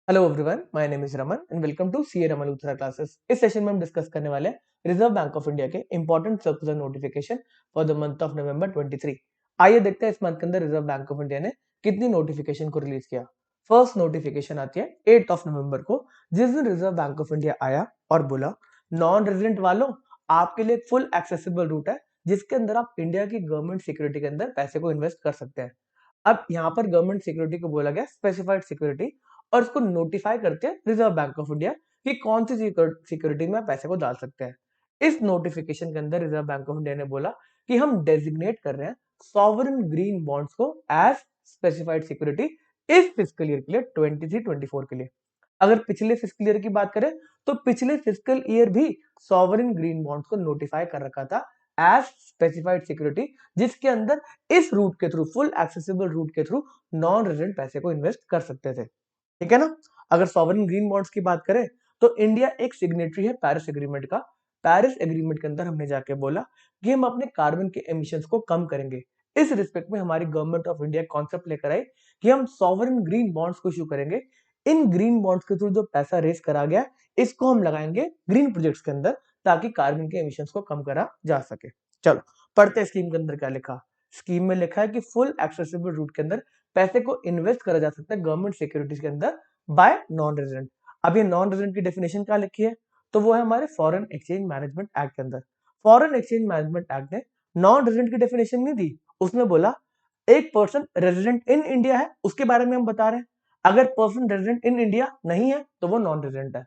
Hello everyone, my name is Raman and welcome to CA Raman Uttara classes. इस session में हम discuss करने वाले हैं रिजर्व बैंक ऑफ इंडिया के important circular notification for the month of November 23। आइए देखते हैं इस मंथ के अंदर रिजर्व बैंक ऑफ इंडिया ने कितनी नोटिफिकेशन को रिलीज किया। फर्स्ट नोटिफिकेशन आती है 8 ऑफ नवंबर को, जिस दिन रिजर्व बैंक ऑफ इंडिया आया और बोला नॉन रेजिडेंट वालों, आपके लिए फुल एक्सेसिबल रूट है जिसके अंदर आप इंडिया की गवर्नमेंट सिक्योरिटी के अंदर पैसे को इन्वेस्ट कर सकते हैं। अब यहाँ पर गवर्नमेंट सिक्योरिटी को बोला गया स्पेसिफाइड सिक्योरिटी, और इसको नोटिफाई करते हैं रिजर्व बैंक ऑफ इंडिया कि कौन सी सिक्योरिटी में पैसे को डाल सकते हैं। इस नोटिफिकेशन के अंदर रिजर्व बैंक ऑफ इंडिया ने बोला कि हम डेजिग्नेट कर रहे हैं सॉवरेन ग्रीन बॉन्ड्स को एज स्पेसिफाइड सिक्योरिटी इस फिस्कल ईयर के लिए 23-24 के लिए। अगर पिछले फिस्कल ईयर की बात करें तो पिछले फिस्कल ईयर भी सॉवरेन ग्रीन बॉन्ड्स को नोटिफाई कर रखा था एज स्पेसिफाइड सिक्योरिटी, जिसके अंदर इस रूट के थ्रू, फुल एक्सेसिबल रूट के थ्रू नॉन रेजिडेंट पैसे को इन्वेस्ट कर सकते थे। ठीक है ना। अगर सॉवरेन ग्रीन बॉन्ड्स की बात करें तो इंडिया एक सिग्नेटरी है पेरिस एग्रीमेंट का। पेरिस एग्रीमेंट के अंदर हमने जाके बोला कि हम अपने कार्बन के एमिशंस को कम करेंगे। इस रिस्पेक्ट में हमारी गवर्नमेंट ऑफ इंडिया कॉन्सेप्ट लेकर आई कि हम सॉवरेन ग्रीन बॉन्ड्स को इशू करेंगे। इन ग्रीन बॉन्ड्स के थ्रू जो पैसा रेस करा गया इसको हम लगाएंगे ग्रीन प्रोजेक्ट्स के अंदर ताकि कार्बन के एमिशंस को कम करा जा सके। चलो पढ़ते हैं स्कीम के अंदर क्या लिखा। स्कीम में लिखा है कि फुल एक्सेसिबल रूट के अंदर पैसे को इन्वेस्ट करा जा सकता है गवर्नमेंट सिक्योरिटीज के अंदर बाय नॉन रेजिडेंट। अब ये नॉन रेजिडेंट की डेफिनेशन क्या लिखी है, तो वो है हमारे फॉरेन एक्सचेंज मैनेजमेंट एक्ट के अंदर। फॉरेन एक्सचेंज मैनेजमेंट एक्ट ने नॉन रेजिडेंट की डेफिनेशन नहीं दी, उसमें बोला एक पर्सन रेजिडेंट इन इंडिया है उसके बारे में हम बता रहे हैं। अगर पर्सन रेजिडेंट इन इंडिया नहीं है तो वो नॉन रेजिडेंट है।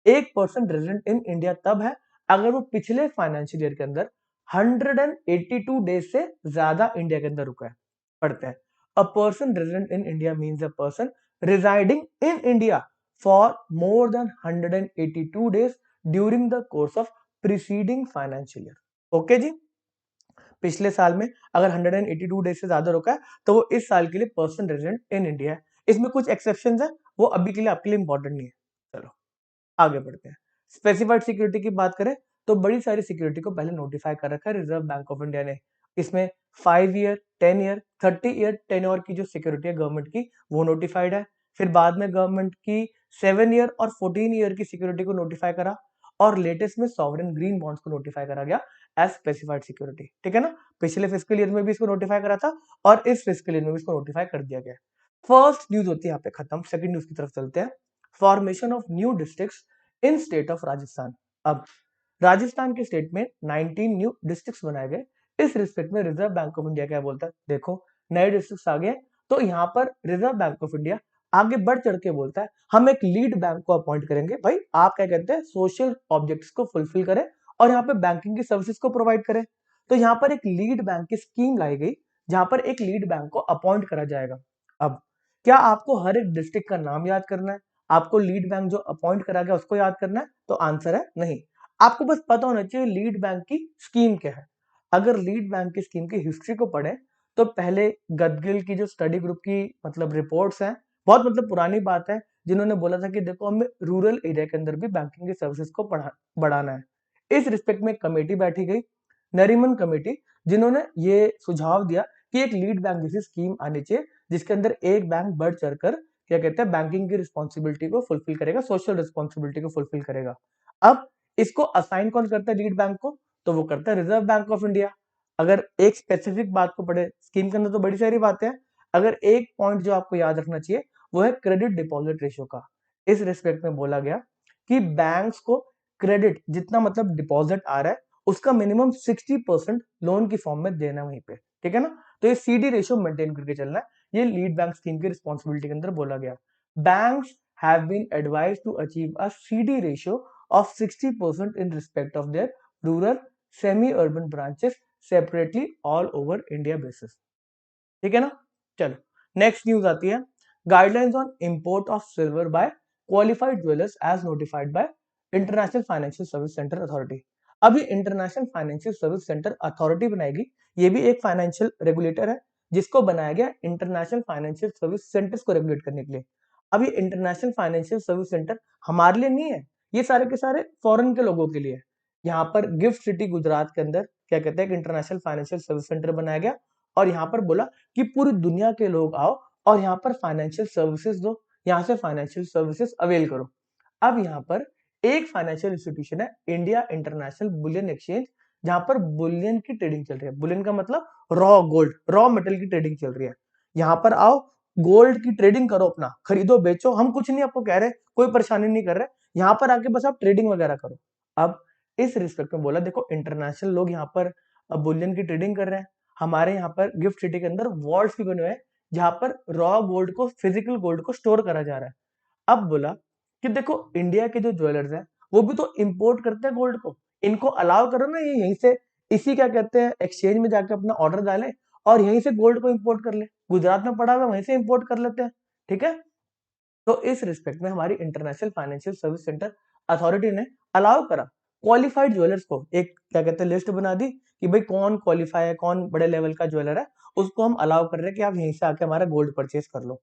एक पर्सन रेजिडेंट इन इंडिया तब है अगर वो पिछले फाइनेंशियल ईयर के अंदर 182 डेज से ज्यादा इंडिया के अंदर रुका है। पढ़ते हैं। A person resident in India means a person residing in India for more than 182 days during the course of preceding financial year। Okay जी। पिछले साल में अगर 182 डेज से ज्यादा रुका है तो वो इस साल के लिए पर्सन रेजिडेंट इन इंडिया है। इसमें कुछ एक्सेप्शंस है, वो अभी के लिए आपके लिए इंपॉर्टेंट नहीं है। चलो आगे बढ़ते हैं। स्पेसिफाइड सिक्योरिटी की बात करें तो बड़ी सारी सिक्योरिटी को पहले नोटिफाई कर रखा है रिजर्व बैंक ऑफ इंडिया ने। इसमें 5 ईयर, 10 ईयर, 30 ईयर टेन्योर की जो सिक्योरिटी है गवर्नमेंट की वो नोटिफाइड है। फिर बाद में गवर्नमेंट की 7 ईयर और 14 ईयर की सिक्योरिटी को नोटिफाई करा, और लेटेस्ट में सॉवरेन ग्रीन बॉन्ड्स को नोटिफाई करा गया एज स्पेसिफाइड सिक्योरिटी। ठीक है ना। पिछले फिस्कल ईयर में भी इसको नोटिफाई करा था और इस फिस्कल ईयर में भी इसको नोटिफाई कर दिया गया। फर्स्ट न्यूज होती है यहाँ पे खत्म, सेकंड न्यूज की तरफ चलते हैं। Formation of new districts in state of Rajasthan. अब राजस्थान के स्टेट में 19 न्यू डिस्ट्रिक्ट्स बनाए गए। इस रिस्पेक्ट में रिजर्व बैंक ऑफ इंडिया क्या बोलता है, देखो नए डिस्ट्रिक्ट्स आ गए तो यहाँ पर रिजर्व बैंक ऑफ इंडिया आगे बढ़ चढ़ के बोलता है हम एक लीड बैंक को अपॉइंट करेंगे। भाई आप क्या कहते हैं, सोशल ऑब्जेक्ट्स को फुलफिल करें और यहाँ पे बैंकिंग की सर्विसेज को प्रोवाइड करें। तो यहाँ पर एक लीड बैंक की स्कीम लाई गई जहां पर एक लीड बैंक को अपॉइंट करा जाएगा। अब क्या आपको हर एक डिस्ट्रिक्ट का नाम याद करना है, आपको लीड बैंक जो अपॉइंट करा गया उसको याद करना है? तो आंसर है नहीं। आपको बस पता होना चाहिए लीड बैंक की स्कीम क्या है। अगर लीड बैंक की स्कीम की हिस्ट्री को पढ़े तो पहले गदगिल की जो स्टडी ग्रुप की मतलब रिपोर्ट्स हैं, बहुत मतलब पुरानी बात है, जिन्होंने बोला था कि देखो हमें रूरल एरिया के अंदर भी बैंकिंग की सर्विसेज को बढ़ाना है। इस रिस्पेक्ट में कमेटी बैठी गई, नरीमन कमेटी, जिन्होंने ये सुझाव दिया कि एक लीड बैंक जैसी स्कीम आनी चाहिए जिसके अंदर एक बैंक बढ़ चढ़कर क्या कहते हैं बैंकिंग की रिस्पॉन्सिबिलिटी को फुलफिल करेगा, सोशल रिस्पॉन्सिबिलिटी को फुलफिल करेगा। अब इसको असाइन कौन करता है लीड बैंक को, तो वो करता है रिजर्व बैंक ऑफ इंडिया। अगर एक स्पेसिफिक बात को पढ़े, स्कीम के अंदर तो बड़ी सारी बातें हैं, अगर एक पॉइंट जो आपको याद रखना चाहिए वो है क्रेडिट डिपॉजिट रेशियो का। इस रिस्पेक्ट में बोला गया कि बैंक्स को क्रेडिट जितना मतलब डिपॉजिट आ रहा है उसका मिनिमम 60% लोन की फॉर्म में देना वहीं पे। ठीक है ना। तो ये सीडी रेशियो मेंटेन करके चलना है, ये लीड बैंक स्कीम की रिस्पॉन्सिबिलिटी के अंदर बोला गया। Banks have been advised to achieve a CD ratio of 60% in respect of their rural semi-urban branches separately all over India basis। ठीक है ना। चलो नेक्स्ट न्यूज आती है, guidelines on import of silver by qualified jewellers as notified by International Financial Service Centre Authority. अभी International Financial Service Centre Authority बनाएगी, ये भी एक फाइनेंशियल रेगुलेटर है जिसको बनाया गया इंटरनेशनल फाइनेंशियल सर्विस सेंटर्स को रेगुलेट करने के लिए। अभी इंटरनेशनल फाइनेंशियल सर्विस सेंटर हमारे लिए नहीं है, ये सारे के सारे फॉरेन के लोगों के लिए है। यहाँ पर गिफ्ट सिटी गुजरात के अंदर क्या कहते हैं इंटरनेशनल फाइनेंशियल सर्विस सेंटर बनाया गया, और यहाँ पर बोला कि पूरी दुनिया के लोग आओ और यहाँ पर फाइनेंशियल सर्विसेज दो। यहाँ से फाइनेंशियल सर्विसेज अवेल करो। अब यहाँ पर एक फाइनेंशियल इंस्टीट्यूशन है इंडिया इंटरनेशनल बुलियन एक्सचेंज, जहां पर बुलियन की ट्रेडिंग चल रही है। बुलियन का मतलब रॉ गोल्ड, रॉ मेटल की ट्रेडिंग चल रही है। यहाँ पर आओ, गोल्ड की ट्रेडिंग करो, अपना खरीदो बेचो, हम कुछ नहीं आपको कह रहे, कोई परेशानी नहीं कर रहे, यहाँ पर आके बस आप ट्रेडिंग वगैरह करो। अब इस रिस्पेक्ट में बोला, देखो इंटरनेशनल लोग यहाँ पर बुलियन की ट्रेडिंग कर रहे हैं, हमारे यहाँ पर गिफ्ट सिटी के अंदर वॉल्ट्स भी बने हुए हैं जहां पर रॉ गोल्ड को, फिजिकल गोल्ड को स्टोर करा जा रहा है। अब बोला कि देखो इंडिया के जो ज्वेलर्स हैं वो भी तो इंपोर्ट करते हैं गोल्ड को, इनको अलाउ करो ना, ये यहीं से इसी क्या कहते हैं एक्सचेंज में जाके अपना ऑर्डर डाले और यहीं से गोल्ड को इंपोर्ट कर ले, गुजरात में पड़ा हुआ वहीं से इंपोर्ट कर लेते हैं, ठीक है। तो इस रिस्पेक्ट में हमारी international Financial Service Centre authority ने अलाउ करा क्वालिफाइड ज्वेलर्स को, एक क्या कहते हैं लिस्ट बना दी कि भाई कौन क्वालिफाई है, कौन बड़े लेवल का ज्वेलर है, उसको हम अलाउ कर रहे हैं कि आप यहीं से आके हमारा गोल्ड परचेज कर लो।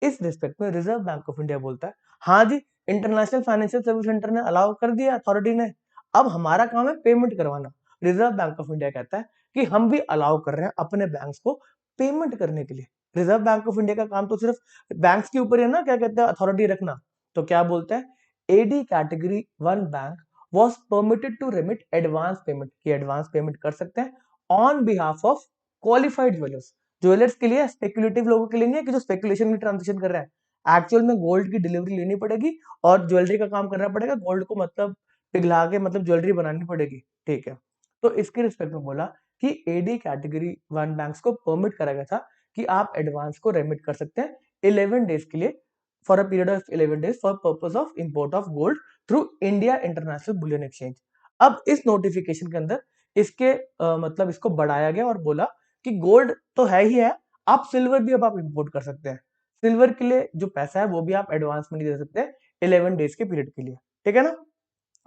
इस रिस्पेक्ट में रिजर्व बैंक ऑफ इंडिया बोलता है, हाँ जी इंटरनेशनल फाइनेंशियल सर्विस सेंटर ने अलाउ कर दिया, अथॉरिटी ने, अब हमारा काम है पेमेंट करवाना। रिजर्व बैंक ऑफ इंडिया कहता है कि हम भी अलाउ कर रहे हैं अपने बैंक्स को पेमेंट करने के लिए। रिजर्व बैंक ऑफ इंडिया का काम तो सिर्फ बैंक्स के ऊपर है ना, क्या कहते हैं अथॉरिटी रखना। तो क्या बोलते हैं, AD category 1 bank was permitted to remit advance payment, कि एडवांस पेमेंट कर सकते हैं on behalf of qualified jewellers. Jewellers के लिए, स्पेकुलेटिव लोगों के लिए नहीं है कि जो स्पेकुलेशन में ट्रांजेक्शन कर रहा है, एक्चुअल में गोल्ड की डिलीवरी लेनी पड़ेगी और ज्वेलरी का काम करना पड़ेगा, गोल्ड को मतलब पिघला के मतलब ज्वेलरी बनानी पड़ेगी, ठीक है। तो इसके रिस्पेक्ट में बोला कि एडी कैटेगरी 1 बैंक्स को परमिट करा गया था कि आप एडवांस को रेमिट कर सकते हैं 11 डेज के लिए, for a period of 11 days for purpose of import of gold through India international bullion exchange. अब इस नोटिफिकेशन के अंदर इसके मतलब इसको बढ़ाया गया और बोला कि गोल्ड तो है ही है, आप सिल्वर भी अब आप इंपोर्ट कर सकते हैं। सिल्वर के लिए जो पैसा है वो भी आप एडवांस में नहीं दे सकते 11 डेज के पीरियड के लिए, ठीक है ना।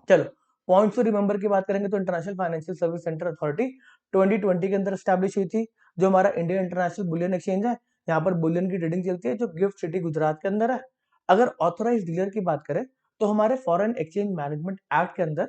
चलो पॉइंट्स टू रिमेंबर की बात करेंगे तो international Financial Service Centre authority 2020 के अंदर स्टैब्लिश हुई थी। जो हमारा इंडिया इंटरनेशनल बुलियन एक्सचेंज है, यहाँ पर बुलियन की ट्रेडिंग चलती है, जो गिफ्ट सिटी गुजरात के अंदर है। अगर ऑथोराइज डीलर की बात करें तो हमारे फॉरेन एक्सचेंज मैनेजमेंट एक्ट के अंदर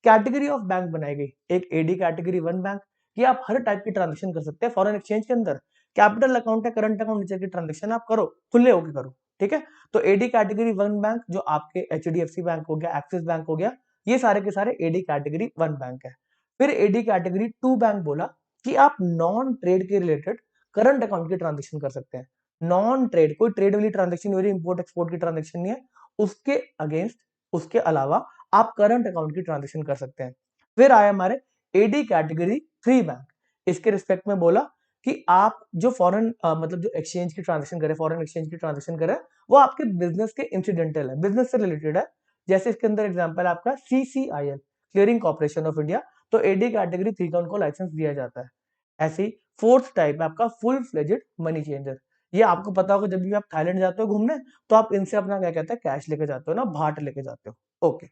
कैटेगरी ऑफ बैंक बनाई गई, एक एडी कैटेगरी 1 बैंक, कि आप हर टाइप की ट्रांजेक्शन कर सकते हैं फॉरेन एक्सचेंज के अंदर। कैपिटल अकाउंट है, करंट अकाउंट नीचे की ट्रांजेक्शन आप करो, खुले होकर करो, ठीक है। तो एडी कैटेगरी 1 बैंक जो आपके एचडीएफसी बैंक हो गया, एक्सिस बैंक हो गया, ये सारे के सारे एडी कैटेगरी 1 बैंक है। फिर एडी कैटेगरी 2 बैंक बोला कि आप नॉन ट्रेड के रिलेटेड करंट अकाउंट की ट्रांजेक्शन कर सकते हैं। नॉन ट्रेड, कोई ट्रेड वाली ट्रांजेक्शन नहीं हो रही, इंपोर्ट एक्सपोर्ट की ट्रांजेक्शन नहीं है, उसके अगेंस्ट, उसके अलावा आप करंट अकाउंट की ट्रांजेक्शन कर सकते हैं। फिर आया हमारे एडी कैटेगरी 3 बैंक, इसके रिस्पेक्ट में बोला कि आप जो फॉरेन मतलब जो एक्सचेंज की ट्रांजेक्शन करे, फॉरेन एक्सचेंज की ट्रांजेक्शन करे, वो आपके बिजनेस के इंसिडेंटल है, बिजनेस से रिलेटेड है। जैसे इसके अंदर एग्जांपल है आपका सीसीआईएल, क्लियरिंग कॉर्पोरेशन ऑफ इंडिया, तो एडी कैटेगरी 3 का उनको लाइसेंस दिया जाता है। ऐसे ही फोर्थ टाइप है आपका फुल फ्लेजेड मनी चेंजर। ये आपको पता होगा, जब भी आप थाईलैंड जाते हो घूमने तो आप इनसे अपना क्या कहते हैं कैश लेके जाते हो ना, भाट लेके जाते हो, ओके।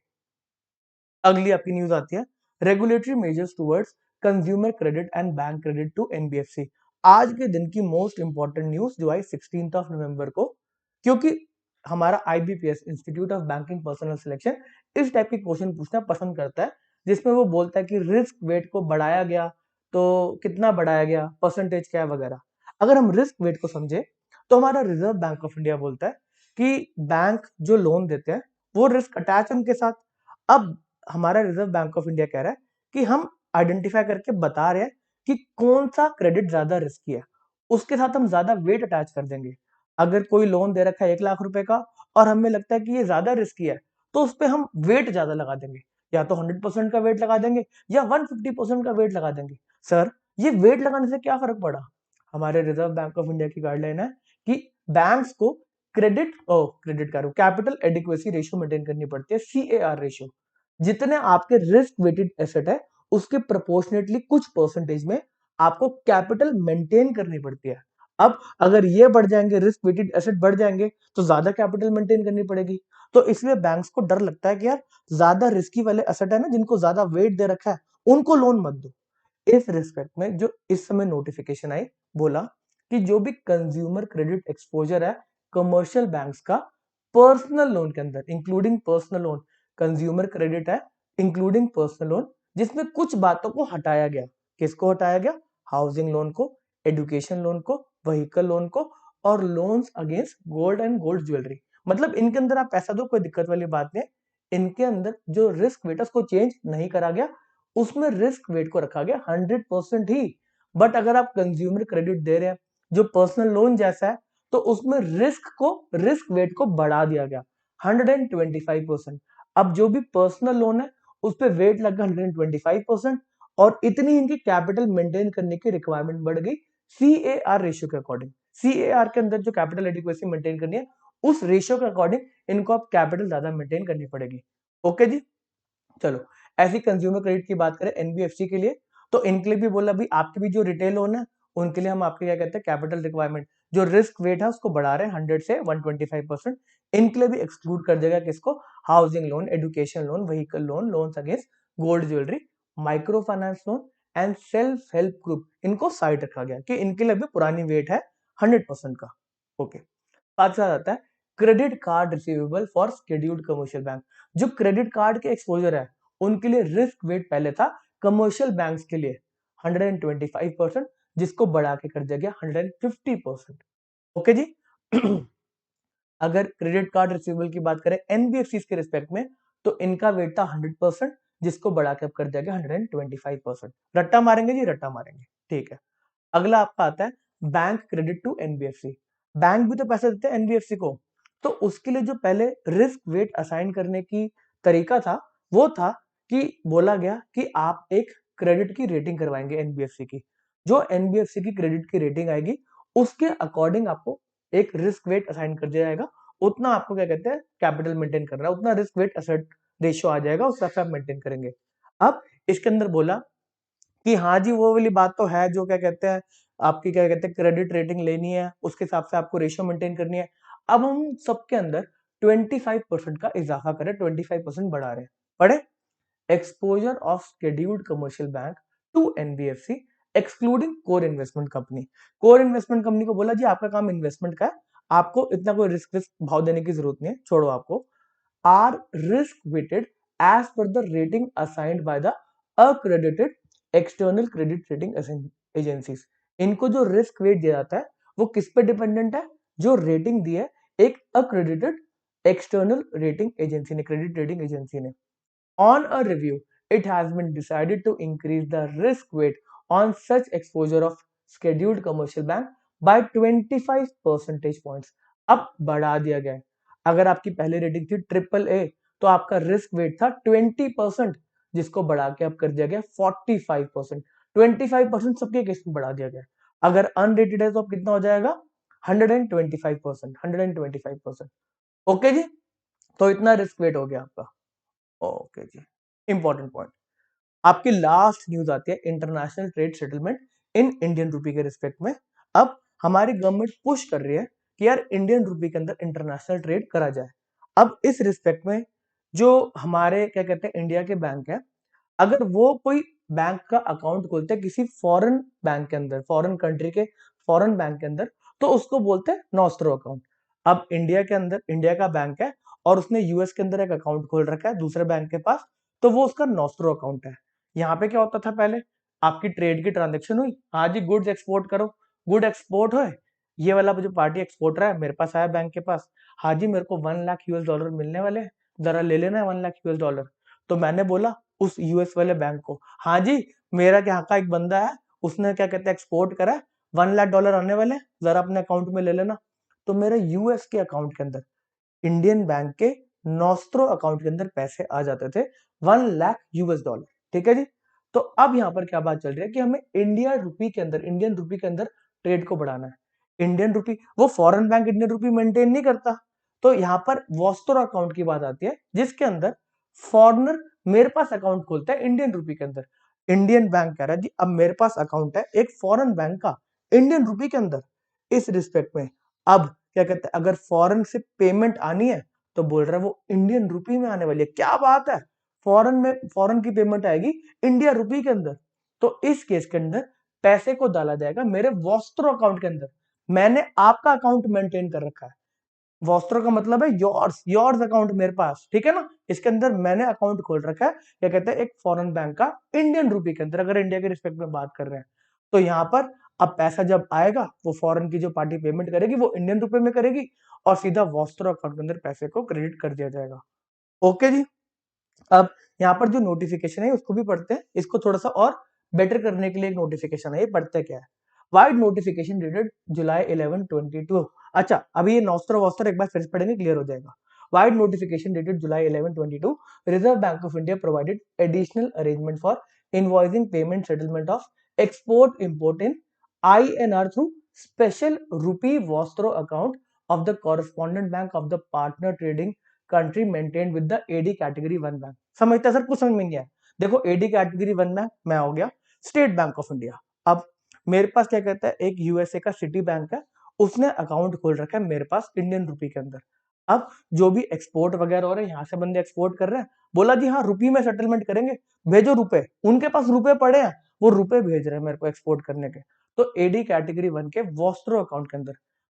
अगली आपकी न्यूज आती है, regulatory measures towards consumer credit and bank credit to NBFC. आज के दिन की मोस्ट इंपॉर्टेंट न्यूज जो आई 16 नवंबर को, क्योंकि हमारा IBPS institute of banking personal selection इस टाइप के क्वेश्चन पूछना पसंद करता है, जिसमें वो बोलता है कि रिस्क वेट को बढ़ाया गया तो कितना बढ़ाया गया, परसेंटेज क्या है वगैरह। अगर हम रिस्क वेट को समझे तो हमारा रिजर्व बैंक ऑफ इंडिया बोलता है कि बैंक जो लोन देते हैं वो रिस्क अटैच उनके साथ। अब हमारा रिजर्व बैंक ऑफ इंडिया कह रहा है कि हम आइडेंटिफाई करके बता रहे हैं कि कौन सा क्रेडिट ज्यादा रिस्की है, उसके साथ हम ज्यादा वेट अटैच कर देंगे। अगर कोई लोन दे रखा है 1 लाख रुपए का और हमें लगता है कि ये ज्यादा रिस्की है, तो उस पर हम वेट ज्यादा लगा देंगे, या तो 100% का वेट लगा देंगे या 150% का वेट लगा देंगे। सर ये वेट लगाने से क्या फर्क पड़ा? हमारे रिजर्व बैंक ऑफ इंडिया की गाइडलाइन है कि बैंक्स को क्रेडिट करो कैपिटल एडिक्वेसी रेशियो मेंटेन करनी पड़ती है, सीएआर रेशियो। जितने आपके रिस्क वेटेड एसेट है उसके प्रोपोर्शनेटली कुछ परसेंटेज में आपको कैपिटल मेंटेन करनी पड़ती है। अब अगर ये बढ़ जाएंगे, रिस्क वेटेड एसेट बढ़ जाएंगे, तो ज्यादा कैपिटल मेंटेन करनी पड़ेगी। तो इसलिए बैंक्स को डर लगता है कि यार ज्यादा रिस्की वाले एसेट है ना, जिनको ज्यादा वेट दे रखा है, उनको लोन मत दो। इस रिस्पेक्ट में जो इस समय नोटिफिकेशन आई, बोला कि जो भी कंज्यूमर क्रेडिट एक्सपोजर है कमर्शियल बैंक्स का पर्सनल लोन के अंदर, including personal loan, consumer credit है इंक्लूडिंग पर्सनल लोन, जिसमें कुछ बातों को हटाया गया। किसको हटाया गया? हाउसिंग लोन को, एजुकेशन लोन को, व्हीकल लोन को, और loans against gold and gold jewellery. मतलब इनके अंदर आप पैसा दो, कोई दिक्कत वाली बात नहीं है। इनके अंदर जो रिस्क वेट है उसको चेंज नहीं करा गया, उसमें रिस्क वेट को रखा गया 100% ही। बट अगर आप कंज्यूमर क्रेडिट दे रहे हैं जो पर्सनल लोन जैसा है, तो उसमें रिस्क वेट को बढ़ा दिया गया 125%। अब जो भी पर्सनल लोन है उस पर वेट लगा 125%, और इतनी इनकी कैपिटल मेंटेन करने की रिक्वायरमेंट बढ़ गई CAR रेशियो के अकॉर्डिंग। CAR के अंदर जो कैपिटल एडिक्वेसी मेंटेन करनी है, उस रेशियो के अकॉर्डिंग इनको अब कैपिटल ज्यादा मेंटेन करनी पड़ेगी। ओके जी, चलो। ऐसी कंज्यूमर क्रेडिट की बात करें एनबीएफसी के लिए, तो इनके लिए भी बोला भी आपके भी जो रिटेल लोन है उनके लिए हम आपके क्या कहते हैं कैपिटल रिक्वायरमेंट जो रिस्क वेट है उसको बढ़ा रहे हैं 100 से 125%। इनके लिए भी एक्सक्लूड कर देगा किसको, housing loan, education loan, vehicle loan, loans against gold jewellery, micro finance loan and self help group, इनको साइड रखा गया कि इनके लिए भी पुरानी वेट है 100% का। ओके, बात साथ आता है credit card receivable for scheduled commercial bank. जो क्रेडिट कार्ड के एक्सपोजर है उनके लिए रिस्क वेट पहले था कमर्शियल बैंक्स के लिए 125%, जिसको बढ़ा के कर दिया गया 150%। ओके जी। अगर क्रेडिट कार्ड रिसीवेबल की बात करें एनबीएफसी के रिस्पेक्ट में, तो इनका वेट था 100%, जिसको बढ़ा के अब कर दिया गया 125%। रट्टा मारेंगे जी, रट्टा मारेंगे, ठीक है। अगला आपका आता है bank credit to NBFC. Bank भी तो पैसे देते हैं एनबीएफसी को, तो उसके लिए जो पहले रिस्क वेट असाइन करने की तरीका था वो था कि बोला गया कि आप एक क्रेडिट की रेटिंग करवाएंगे एनबीएफसी की। जो एनबीएफसी की क्रेडिट की रेटिंग आएगी उसके अकॉर्डिंग आपको एक रिस्क वेट असाइन कर दिया जाएगा। उतना आपको क्या कहते हैं कैपिटल मेंटेन करना है, उतना रिस्क वेट एसेट रेशियो आ जाएगा, उस हिसाब से आप मेंटेन करेंगे। अब इसके अंदर बोला कि हाँ जी वो वाली बात तो है जो क्या कहते हैं आपकी क्या कहते हैं क्रेडिट रेटिंग लेनी है, उसके हिसाब से आपको रेशियो मेंटेन करनी है। अब हम सबके अंदर 25% का इजाफा करें, 25% बढ़ा रहे हैं। पढ़े, exposure of scheduled commercial bank to NBFC excluding core investment company. Core investment company को बोला जी आपका काम इन्वेस्टमेंट का है, आपको इतना कोई रिस्क भाव देने की जरूरत नहीं है, छोड़ो आपको। Are risk weighted as per the rating assigned by the accredited external credit rating agencies. इनको जो रिस्क वेट दिया जाता है वो किस पे डिपेंडेंट है, जो रेटिंग दी है एक अक्रेडिटेड एक्सटर्नल रेटिंग एजेंसी ने, क्रेडिट रेटिंग एजेंसी ने। On a review, it has been decided to increase the risk weight on such exposure of scheduled commercial bank by 25 percentage points. अब बढ़ा दिया गया है। अगर आपकी पहली रेटिंग थी AAA तो आपका रिस्क वेट था 20%, जिसको बढ़ा के अब कर दिया गया 45%। 25% सबके केस में बढ़ा दिया गया। अगर अनरेटेड है तो अब कितना हो जाएगा 125%, 125%। ओके जी, तो इतना रिस्क वेट हो गया आपका। ओके जी, इंपॉर्टेंट पॉइंट। आपकी लास्ट न्यूज आती है international trade settlement in Indian rupee के रिस्पेक्ट में। अब हमारी गवर्नमेंट पुश कर रही है कि यार इंडियन रूपी के अंदर इंटरनेशनल ट्रेड करा जाए। अब इस रिस्पेक्ट में जो हमारे क्या कहते हैं इंडिया के बैंक है, अगर वो कोई बैंक का अकाउंट खोलते हैं किसी फॉरेन बैंक के अंदर, फॉरेन कंट्री के फॉरेन बैंक के अंदर, तो उसको बोलते हैं नॉस्ट्रो अकाउंट। अब इंडिया के अंदर इंडिया का बैंक है और उसने यूएस के अंदर एक अकाउंट खोल रखा है दूसरे बैंक के पास, तो वो उसका नॉस्ट्रो अकाउंट है। यहाँ पे क्या होता था पहले, आपकी ट्रेड की ट्रांजेक्शन हुई, हाँ जी गुड्स एक्सपोर्ट करो, गुड एक्सपोर्ट हो, ये वाला जो पार्टी एक्सपोर्टर है मेरे पास आया बैंक के पास, हाँ जी मेरे को 1 लाख US डॉलर मिलने वाले हैं, जरा ले लेना है 1 लाख US डॉलर। तो मैंने बोला उस यूएस वाले बैंक को, हाँ जी मेरा यहाँ का एक बंदा है उसने क्या कहते हैं एक्सपोर्ट करा, 1 लाख डॉलर आने वाले, जरा अपने अकाउंट में ले लेना। तो मेरे यूएस के अकाउंट के अंदर इंडियन बैंक के नॉस्ट्रो अकाउंट के अंदर पैसे आ जाते थे 1 लाख US डॉलर। ठीक है जी, तो अब यहाँ पर क्या बात चल रही है कि हमें इंडियन रूपी के अंदर ट्रेड को बढ़ाना है। इंडियन रूपी, वो foreign bank Indian rupee maintain नहीं करता, तो यहाँ पर वॉस्ट्रो अकाउंट की बात आती है जिसके अंदर फॉरनर मेरे पास अकाउंट खोलता है इंडियन रूपी के अंदर। इंडियन बैंक कह रहा है जी अब मेरे पास अकाउंट है एक फॉरेन बैंक का इंडियन रूपी के अंदर। इस रिस्पेक्ट में अब क्या कहते हैं अगर फॉरेन से पेमेंट आनी है तो बोल रहा है वो इंडियन रूपी में आने वाली है। क्या बात है, फॉरेन में फॉरेन की पेमेंट आएगी इंडिया रूपी के अंदर। तो इस केस के अंदर पैसे को डाला जाएगा मेरे वॉस्ट्रो अकाउंट के अंदर। मैंने आपका अकाउंट मेंटेन कर रखा है, वॉस्ट्रो का मतलब है योर्स अकाउंट मेरे पास, ठीक है ना। इसके अंदर मैंने अकाउंट खोल रखा है क्या कहते हैं एक फॉरेन बैंक का इंडियन रूपी के अंदर, अगर इंडिया के रिस्पेक्ट में बात कर रहे हैं। तो यहाँ पर अब पैसा जब आएगा वो फॉरेन की जो पार्टी पेमेंट करेगी वो इंडियन रुपए में करेगी और सीधा वॉस्त्रो अकाउंट के अंदर पैसे को क्रेडिट कर दिया जाएगा। ओके जी। अब यहाँ पर जो नोटिफिकेशन है उसको भी पढ़ते हैं, इसको थोड़ा सा और बेटर करने के लिए एक नोटिफिकेशन है, ये पढ़ते क्या है। Wide notification dated July 11 22। अच्छा अभी ये नॉस्टर वॉस्टर एक बार फिर से पढ़ेंगे, क्लियर हो जाएगा। Vide notification dated July 11 22, reserve bank of India provided additional arrangement for invoicing payment settlement of export import in INR through special rupee vostro account of the correspondent bank of the partner trading country maintained with the AD category 1 bank. समझते sir, कुछ समझ में नहीं आया। देखो AD category 1 bank मैं हो गया स्टेट बैंक ऑफ इंडिया। अब मेरे पास क्या कहता है, एक यूएसए का सिटी बैंक है, उसने अकाउंट खोल रखा है मेरे पास इंडियन रुपी के अंदर। अब जो भी एक्सपोर्ट वगैरह हो रहे हैं, यहाँ से बंदे एक्सपोर्ट कर रहे हैं, बोला जी हाँ रुपी में सेटलमेंट करेंगे, भेजो रुपए। उनके पास रुपए पड़े हैं, वो रुपए भेज रहे हैं मेरे को एक्सपोर्ट करने के। तो एडी कैटेगरी 1 के वॉस्त्रो अकाउंट के अंदर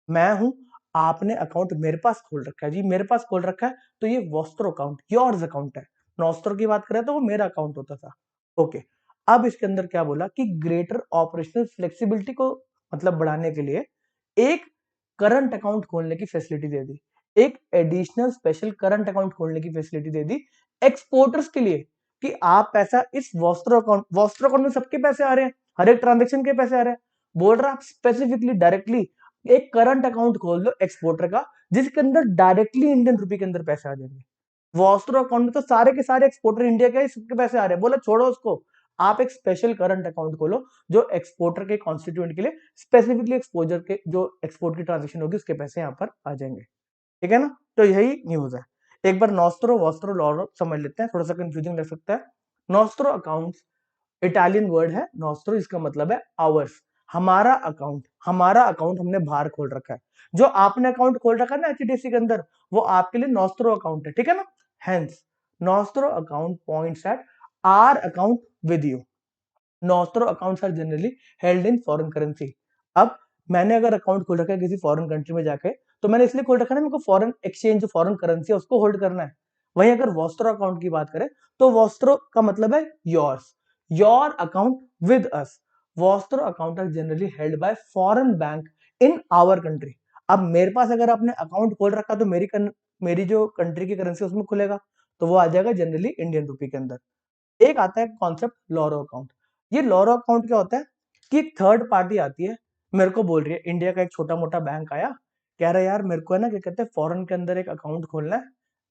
मैं हूं, आपने अकाउंट मेरे पास खोल रखा है जी, मेरे पास खोल रखा है, तो ये वॉस्त्रो अकाउंट योर्स अकाउंट है। नॉस्ट्रो की बात करें तो वो मेरा अकाउंट होता था। ओके, अब इसके अंदर क्या बोला कि ग्रेटर ऑपरेशनल फ्लेक्सिबिलिटी को मतलब बढ़ाने के लिए एक करंट अकाउंट खोलने की फैसिलिटी दे दी, एक एडिशनल स्पेशल करंट अकाउंट खोलने की फैसिलिटी दे दी एक्सपोर्टर्स के लिए, कि आप पैसा इस वॉस्ट्रो अकाउंट में सबके पैसे आ रहे हैं, हर एक ट्रांजेक्शन के पैसे आ रहे हैं। बोल रहा आप स्पेसिफिकली डायरेक्टली एक करंट अकाउंट खोल दो एक्सपोर्टर का, जिसके अंदर डायरेक्टली इंडियन रुपी के अंदर पैसे आ जाएंगे। वॉस्ट्रो अकाउंट में तो सारे के सारे एक्सपोर्टर इंडिया के सबके पैसे आ रहे हैं, बोला छोड़ो उसको, आप एक स्पेशल करंट अकाउंट खोलो जो एक्सपोर्टर के कॉन्स्टिट्यूएंट के लिए स्पेसिफिकली एक्सपोजर के जो एक्सपोर्ट की ट्रांजेक्शन होगी उसके पैसे यहाँ पर आ जाएंगे। ठीक है ना, तो यही न्यूज है। एक बार नॉस्ट्रो वॉस्ट्रो लॉरो समझ लेते हैं, थोड़ा सा कंफ्यूजिंग लग सकता है। नॉस्ट्रो अकाउंट इटालियन वर्ड है नॉस्ट्रो, इसका मतलब है आवर्स, हमारा अकाउंट, हमारा अकाउंट हमने बाहर खोल रखा है। जो आपने अकाउंट खोल रखा है ना एचडीएफसी के अंदर, वो आपके लिए नॉस्ट्रो अकाउंट है, ठीक है ना। Hence nostro account points at our account with you. Nostro accounts are generally held in foreign currency. अब मैंने अगर अकाउंट खोल रखा है किसी फॉरेन कंट्री में जाके, तो मैंने इसलिए खोल रखा है ना, मेरे को फॉरेन एक्सचेंज जो फॉरेन करेंसी है उसको होल्ड करना है। वहीं अगर वॉस्ट्रो अकाउंट की बात करें तो वॉस्ट्रो का मतलब है yours, your account with us. Vostro account are generally held by foreign bank in our country. अब मेरे पास अगर आपने अकाउंट खोल रखा तो मेरी जो कंट्री की करेंसी उसमें खुलेगा, तो वो आ जाएगा जनरली इंडियन रुपी के अंदर। एक आता है कॉन्सेप्ट लॉरो अकाउंट। ये लॉरो अकाउंट क्या होता है कि एक थर्ड पार्टी आती है, मेरे को बोल रही है, इंडिया का एक छोटा मोटा बैंक आया, कह रहा है यार मेरे को है ना क्या कहते हैं फॉरेन के अंदर एक अकाउंट खोलना है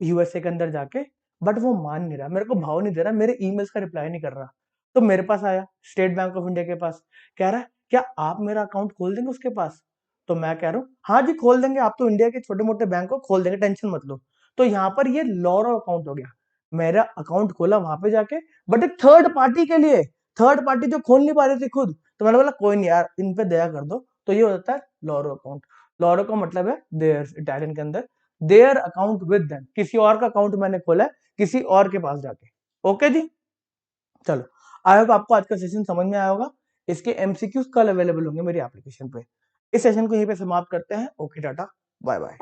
यूएसए के अंदर जाके, बट वो मान नहीं रहा, मेरे को भाव नहीं दे रहा, मेरे ईमेल्स का रिप्लाई नहीं कर रहा। तो मेरे पास आया स्टेट बैंक ऑफ इंडिया के पास, कह रहा है क्या आप मेरा अकाउंट खोल देंगे उसके पास। तो मैं कह रहा हूँ हाँ जी खोल देंगे, आप तो इंडिया के छोटे मोटे बैंक को खोल देंगे, टेंशन मत लो। तो यहाँ पर ये लॉरो अकाउंट हो गया, मेरा अकाउंट खोला वहां पे जाके, बट एक थर्ड पार्टी के लिए, थर्ड पार्टी जो खोल नहीं पा रही थी खुद, तो मैंने बोला कोई नहीं यार इन पे दया कर दो, तो ये हो जाता है लॉरो अकाउंट। लॉरो का मतलब है देयर, इटालियन के अंदर देयर अकाउंट विद देम, किसी और का अकाउंट मैंने खोला है किसी और के पास जाके। ओके जी, चलो आई होप आपको आज का सेशन समझ में आया होगा। इसके एमसीक्यूज कल अवेलेबल होंगे मेरी एप्लीकेशन पे। इस सेशन को यहीं पे समाप्त करते हैं। Okay tata, bye bye.